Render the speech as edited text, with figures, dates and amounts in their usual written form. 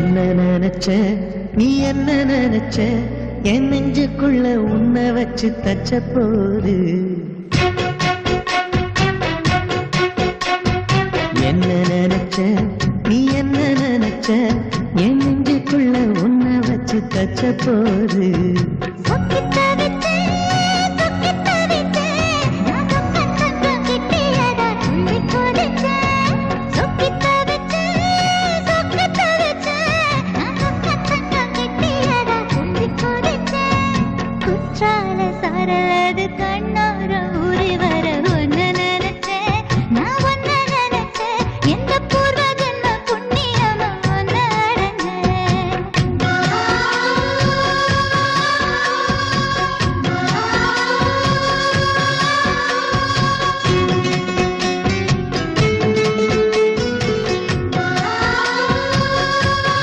என்ன நினைச்ச நீ என்ன நினைச்ச என் நெஞ்சுக்குள்ள உன்னை வச்சு தச்ச போது என்ன நினைச்ச நீ என்ன நினைச்ச என் நெஞ்சுக்குள்ள உன்னை வச்சு தச்ச போது